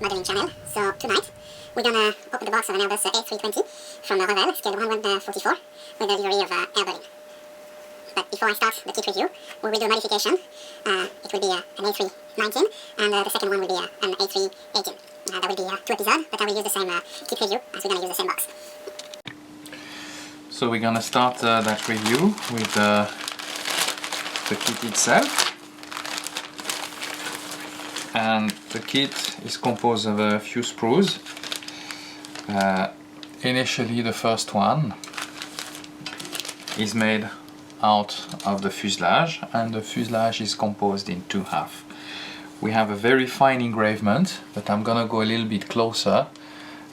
modeling channel. So tonight we're gonna open the box of an Airbus A320 from Revell, scale 144, with the livery of Air Berlin. But before I start the kit review, we will do a modification. It will be an A319, and the second one will be an A318. That will be 2 episodes, but I will use the same kit review as we're gonna use the same box. So we're gonna start that review with the kit itself. And the kit is composed of a few sprues. Initially the first one is made out of the fuselage, and the fuselage is composed in two halves. We have a very fine engravement, but I'm gonna go a little bit closer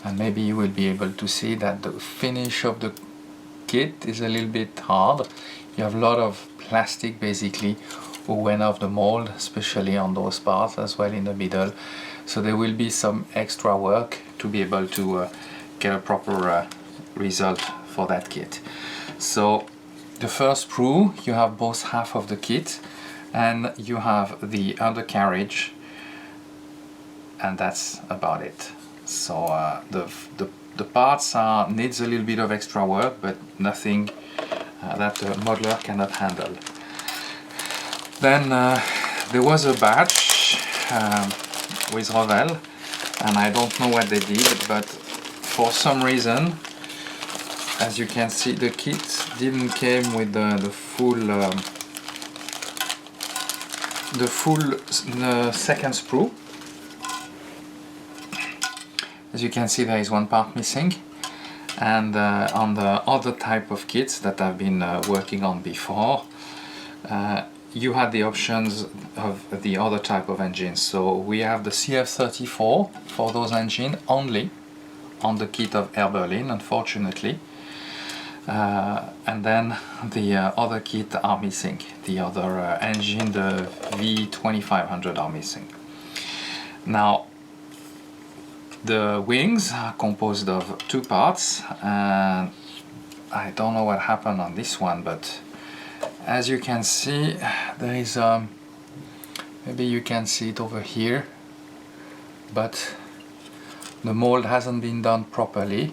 and maybe you will be able to see that the finish of the kit is a little bit hard. You have a lot of plastic basically who went off the mold, especially on those parts as well in the middle. So there will be some extra work to be able to get a proper result for that kit. So the first sprue, you have both half of the kit, and you have the undercarriage, and that's about it. So the parts needs a little bit of extra work, but nothing that the modeler cannot handle. Then there was a batch with Revell, and I don't know what they did, but for some reason, as you can see, the kit didn't came with the full second sprue. As you can see, there is one part missing, and on the other type of kits that I've been working on before, you had the options of the other type of engines. So we have the CF34 for those engines only on the kit of Air Berlin, unfortunately. And then the other kit are missing. The other engine, the V2500, are missing. Now, the wings are composed of two parts, and I don't know what happened on this one, but as you can see, there is maybe you can see it over here, but the mold hasn't been done properly.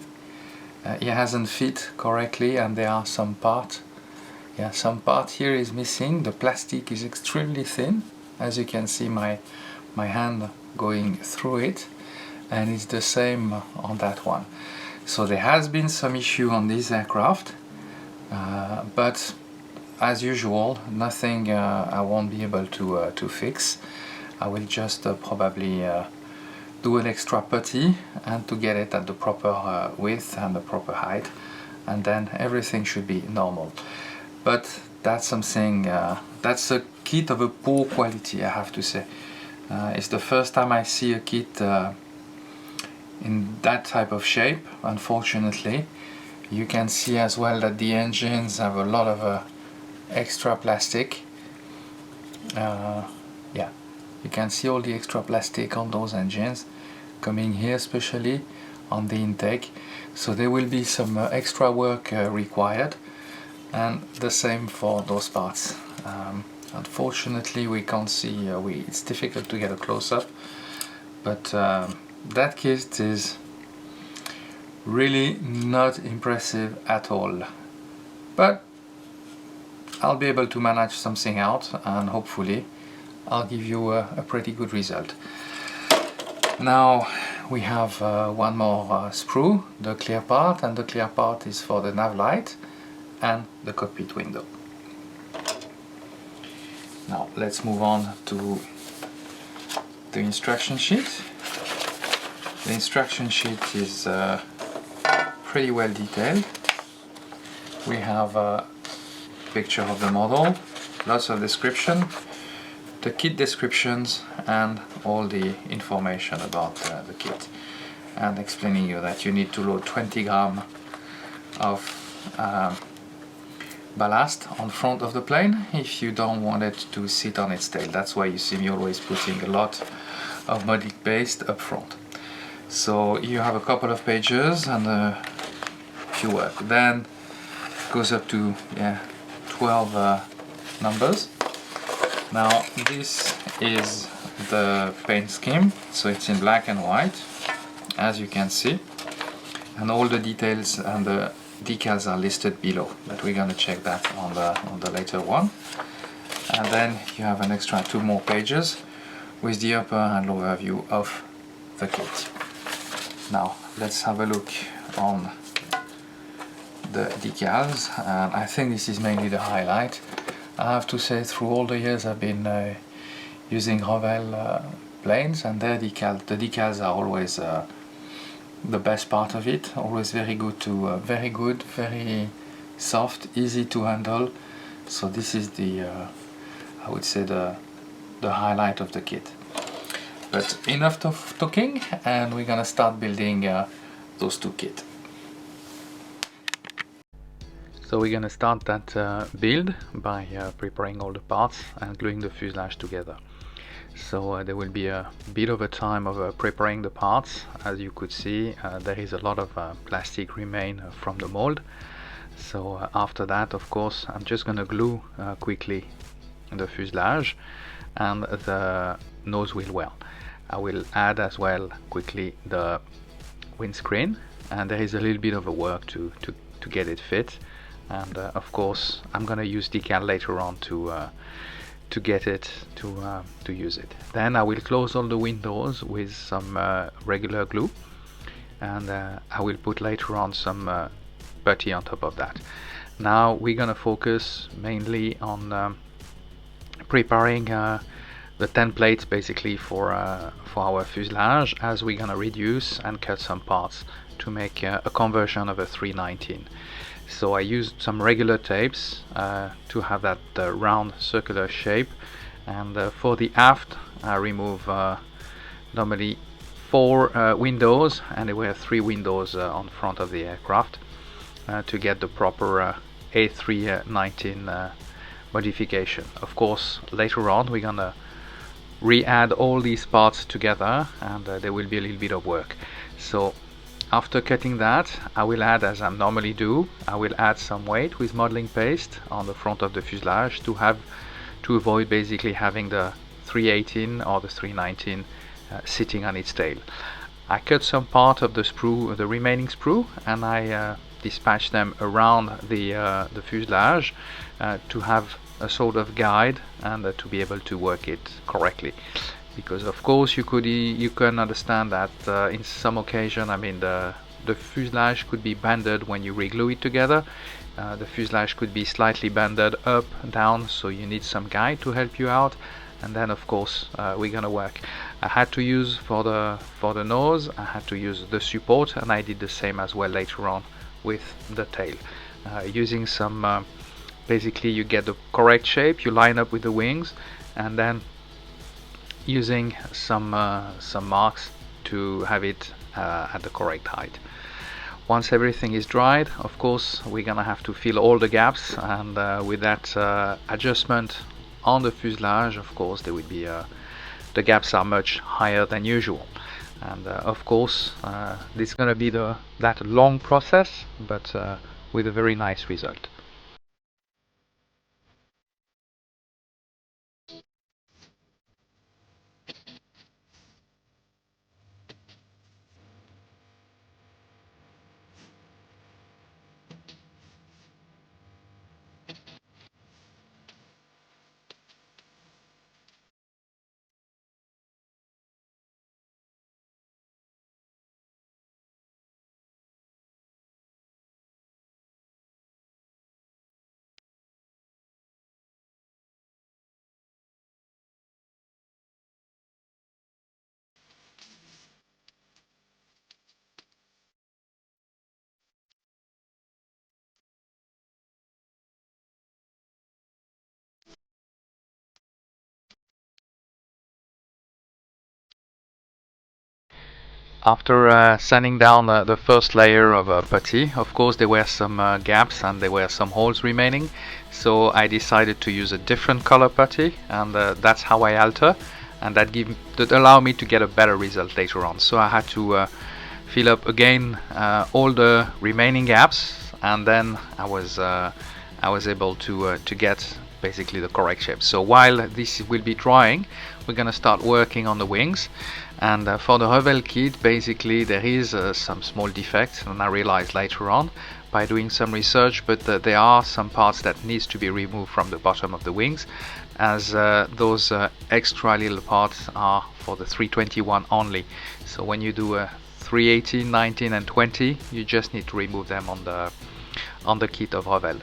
It hasn't fit correctly, and there are some part here is missing. The plastic is extremely thin, as you can see my hand going through it, and it's the same on that one. So there has been some issue on this aircraft, but as usual, nothing I won't be able to fix. I will just probably do an extra putty and to get it at the proper width and the proper height, and then everything should be normal. But that's something, that's a kit of a poor quality, I have to say. It's the first time I see a kit in that type of shape, unfortunately. You can see as well that the engines have a lot of extra plastic. Yeah, you can see all the extra plastic on those engines coming here, especially on the intake. So there will be some extra work required, and the same for those parts. Unfortunately, we can't see, it's difficult to get a close-up, but that kit is really not impressive at all. But I'll be able to manage something out, and hopefully I'll give you a pretty good result. Now we have one more sprue, the clear part, and the clear part is for the nav light and the cockpit window. Now let's move on to the instruction sheet. The instruction sheet is pretty well detailed. We have a picture of the model, lots of description, the kit descriptions, and all the information about the kit, and explaining you that you need to load 20 grams of ballast on front of the plane if you don't want it to sit on its tail. That's why you see me always putting a lot of modic paste up front. So you have a couple of pages and a few work. Then it goes up to 12 numbers. Now this is the paint scheme, so it's in black and white, as you can see, and all the details and the decals are listed below, but we're going to check that on the later one. And then you have an extra 2 more pages with the upper and lower view of the kit. Now let's have a look on the decals, and I think this is mainly the highlight. I have to say, through all the years I've been using Revell planes, and the decals are always the best part of it. Always very good, very soft, easy to handle. So this is the I would say the highlight of the kit. But enough of talking, and we're gonna start building those 2 kits. So we're gonna start that build by preparing all the parts and gluing the fuselage together. So there will be a bit of a time of preparing the parts. As you could see, there is a lot of plastic remain from the mold. So after that, of course, I'm just gonna glue quickly the fuselage and the nose wheel well. I will add as well quickly the windscreen, and there is a little bit of a work to get it fit. And of course I'm gonna use decal later on to get it to use it. Then I will close all the windows with some regular glue, and I will put later on some putty on top of that. Now we're gonna focus mainly on preparing the templates basically for our fuselage, as we're gonna reduce and cut some parts to make a conversion of a 319. So I used some regular tapes to have that round circular shape, and for the aft I remove normally 4 windows, and there were 3 windows on front of the aircraft to get the proper A319 modification. Of course later on we're gonna re-add all these parts together, and there will be a little bit of work. So after cutting that, I will add, as I normally do, I will add some weight with modeling paste on the front of the fuselage to avoid basically having the 318 or the 319 sitting on its tail. I cut some part of the sprue, the remaining sprue, and I dispatch them around the fuselage to have a sort of guide and to be able to work it correctly. Because of course you can understand that in some occasion, I mean the fuselage could be bended when you reglue it together. The fuselage could be slightly bended up, down, so you need some guide to help you out. And then of course we're gonna work. I had to use for the nose, I had to use the support, and I did the same as well later on with the tail. Using some basically you get the correct shape, you line up with the wings, and then using some marks to have it at the correct height. Once everything is dried, of course we're gonna have to fill all the gaps, and with that adjustment on the fuselage, of course there would be the gaps are much higher than usual, and of course this is gonna be that long process, but with a very nice result. After sanding down the first layer of putty, of course there were some gaps and there were some holes remaining, so I decided to use a different color putty, and that's how I alter, and that allowed me to get a better result later on. So I had to fill up again all the remaining gaps, and then I was able to get basically the correct shape. So while this will be drying, we're gonna start working on the wings. And for the Revell kit, basically there is some small defects, and I realized later on by doing some research, but there are some parts that needs to be removed from the bottom of the wings, as those extra little parts are for the 321 only. So when you do a 318, 19 and 20, you just need to remove them on the kit of Revell.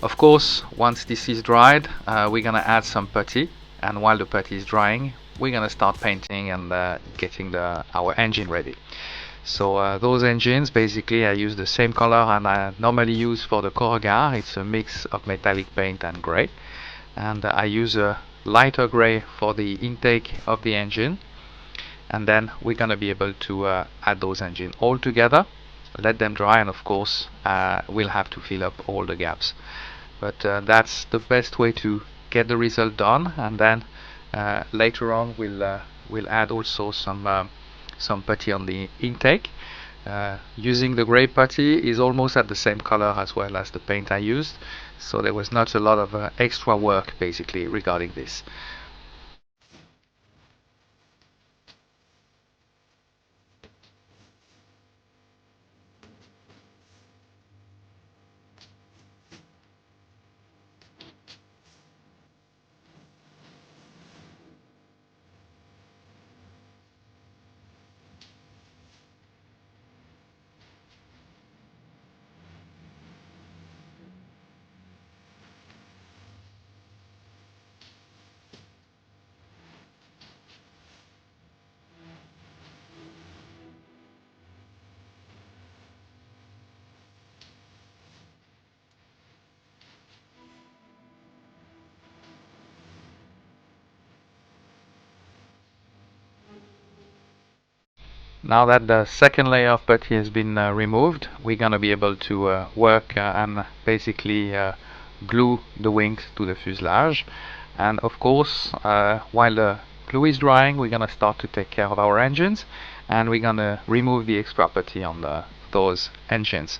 Of course, once this is dried, we're gonna add some putty, and while the putty is drying, we're gonna start painting and getting our engine ready. So those engines, basically I use the same color and I normally use for the Corrugator. It's a mix of metallic paint and gray, and I use a lighter gray for the intake of the engine, and then we're gonna be able to add those engines all together, let them dry, and of course we'll have to fill up all the gaps. But that's the best way to get the result done, and then later on we'll add also some putty on the intake. Using the grey putty is almost at the same color as well as the paint I used, so there was not a lot of extra work basically regarding this. Now that the second layer of putty has been removed, we're gonna be able to work and basically glue the wings to the fuselage. And of course, while the glue is drying, we're gonna start to take care of our engines, and we're gonna remove the extra putty on those engines.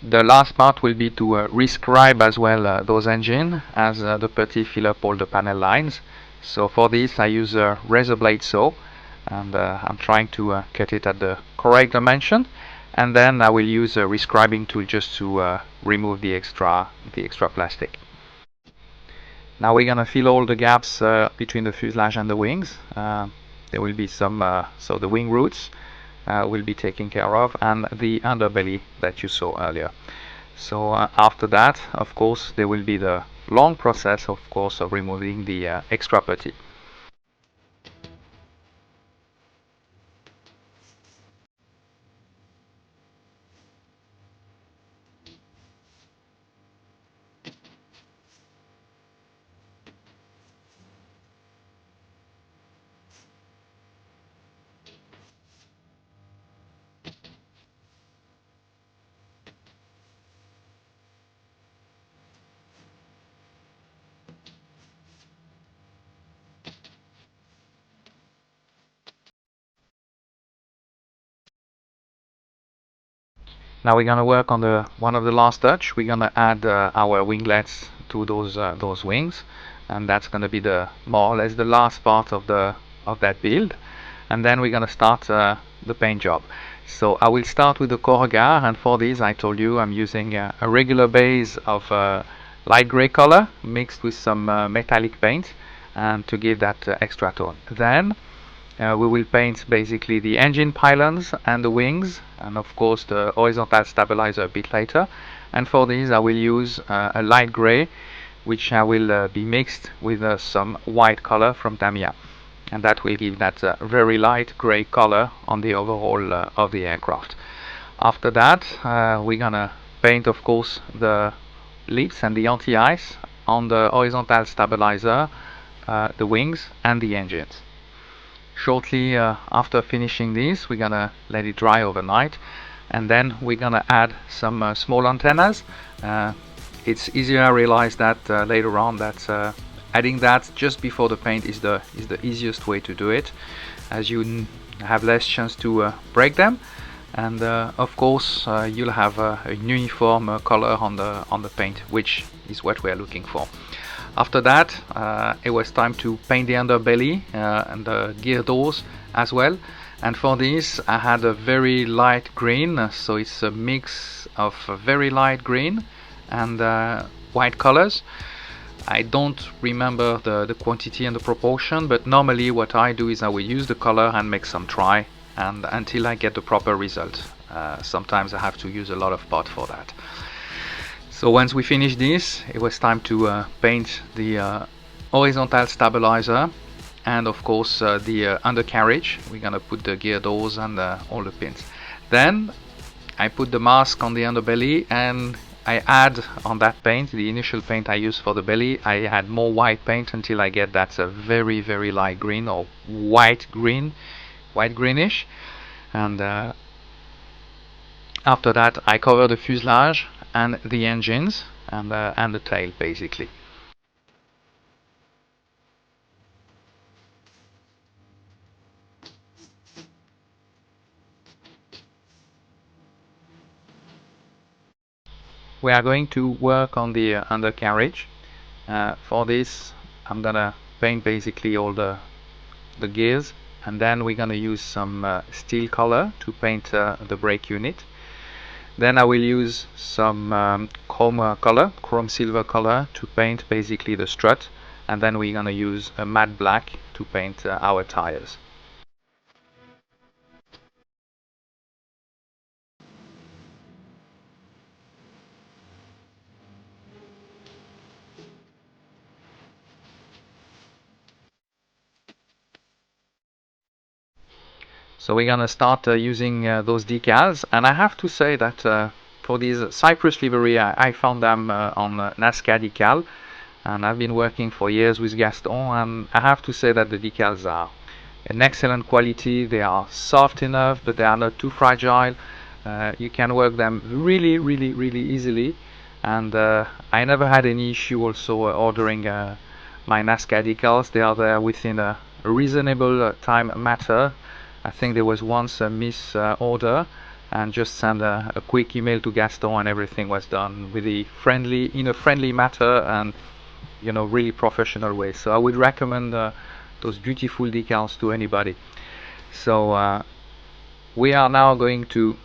The last part will be to rescribe as well those engines, as the putty fill up all the panel lines. So for this I use a razor blade saw, and I'm trying to cut it at the correct dimension, and then I will use a rescribing tool just to remove the extra plastic. Now we're gonna fill all the gaps between the fuselage and the wings. There will be some, so the wing roots will be taken care of, and the underbelly that you saw earlier. So after that, of course, there will be the long process, of course, of removing the extra putty. Now we're gonna work on the one of the last touch. We're gonna add our winglets to those wings, and that's gonna be the more or less the last part of that build. And then we're gonna start the paint job. So I will start with the Corrugator, and for this I told you I'm using a regular base of light gray color mixed with some metallic paint, and to give that extra tone. Then we will paint basically the engine pylons and the wings, and of course the horizontal stabilizer a bit later. And for this I will use a light gray, which I will be mixed with some white color from Tamiya, and that will give that very light gray color on the overall of the aircraft. After that we're gonna paint, of course, the lips and the anti-ice on the horizontal stabilizer, the wings and the engines. Shortly after finishing this, we're gonna let it dry overnight, and then we're gonna add some small antennas. It's easier, I realize that later on, that adding that just before the paint is the easiest way to do it, as you have less chance to break them. and of course you'll have a uniform color on the paint, which is what we are looking for. After that, it was time to paint the underbelly and the gear doors as well. And for this, I had a very light green, so it's a mix of very light green and white colors. I don't remember the quantity and the proportion, but normally what I do is I will use the color and make some try, and until I get the proper result. Sometimes I have to use a lot of pot for that. So once we finish this, it was time to paint the horizontal stabilizer and of course the undercarriage. We're gonna put the gear doors and all the pins. Then I put the mask on the underbelly and I add on that paint, the initial paint I used for the belly, I add more white paint until I get that very very light green or white greenish, and after that I cover the fuselage and the engines and the tail basically. We are going to work on the undercarriage. For this I'm gonna paint basically all the gears, and then we're gonna use some steel color to paint the brake unit. Then I will use some chrome silver color to paint basically the strut, and then we're gonna use a matte black to paint our tires. So we're gonna start using those decals, and I have to say that for these Cyprus livery I found them on Nazcadecals, and I've been working for years with Gaston, and I have to say that the decals are an excellent quality. They are soft enough, but they are not too fragile. You can work them really easily, and I never had any issue also ordering my Nazcadecals. They are there within a reasonable time matter. I think there was once a miss order, and just send a quick email to Gaston and everything was done with in a friendly matter and really professional way. So I would recommend those beautiful decals to anybody. So we are now going to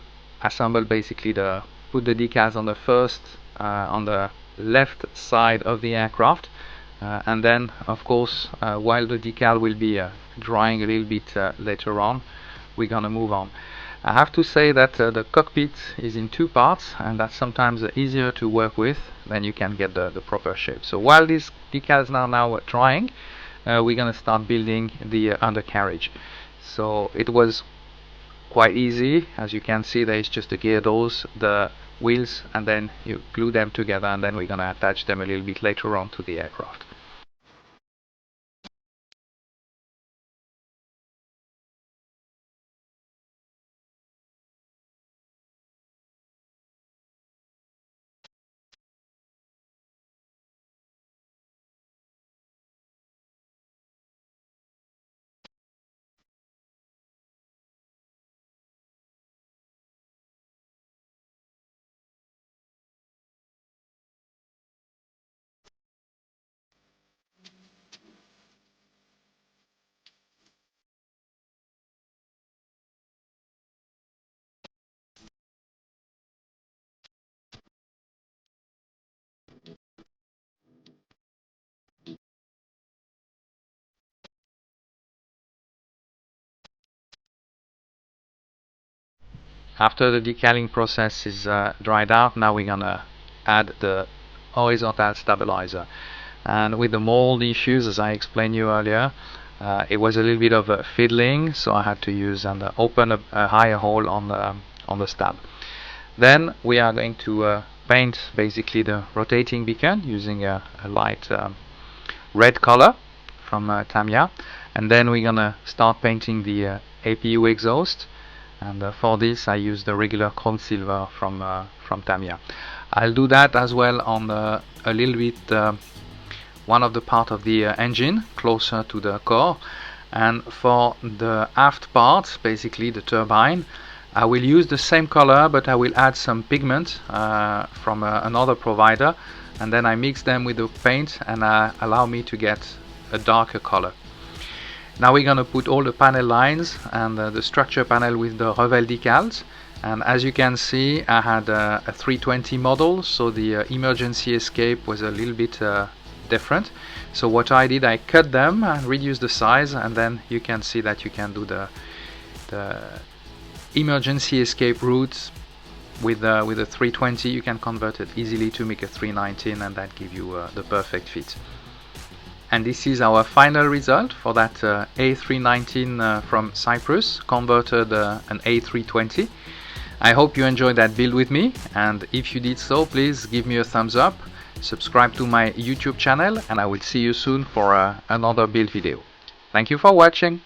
assemble basically put the decals on the first on the left side of the aircraft, and then of course while the decal will be drying a little bit later on, we're gonna move on. I have to say that the cockpit is in two parts, and that's sometimes easier to work with, then you can get the proper shape. So while these decals are now drying, we're gonna start building the undercarriage. So it was quite easy. As you can see, there is just the gear doors, the wheels, and then you glue them together, and then we're gonna attach them a little bit later on to the aircraft. After the decaling process is dried out, now we're gonna add the horizontal stabilizer. And with the mold issues, as I explained you earlier, it was a little bit of fiddling, so I had to use and open a higher hole on the stab. Then we are going to paint basically the rotating beacon using a light red color from Tamiya, and then we're gonna start painting the APU exhaust, and for this I use the regular chrome silver from Tamiya. I'll do that as well on a little bit one of the part of the engine closer to the core, and for the aft part, basically the turbine, I will use the same color, but I will add some pigment from another provider, and then I mix them with the paint and allow me to get a darker color. Now we're going to put all the panel lines and the structure panel with the Revell decals. And as you can see, I had a 320 model, so the emergency escape was a little bit different. So what I did, I cut them and reduced the size, and then you can see that you can do the emergency escape routes with a 320. You can convert it easily to make a 319, and that gives you the perfect fit. And this is our final result for that A319 from Cyprus, converted an A320. I hope you enjoyed that build with me, and if you did so, please give me a thumbs up, subscribe to my YouTube channel, and I will see you soon for another build video. Thank you for watching.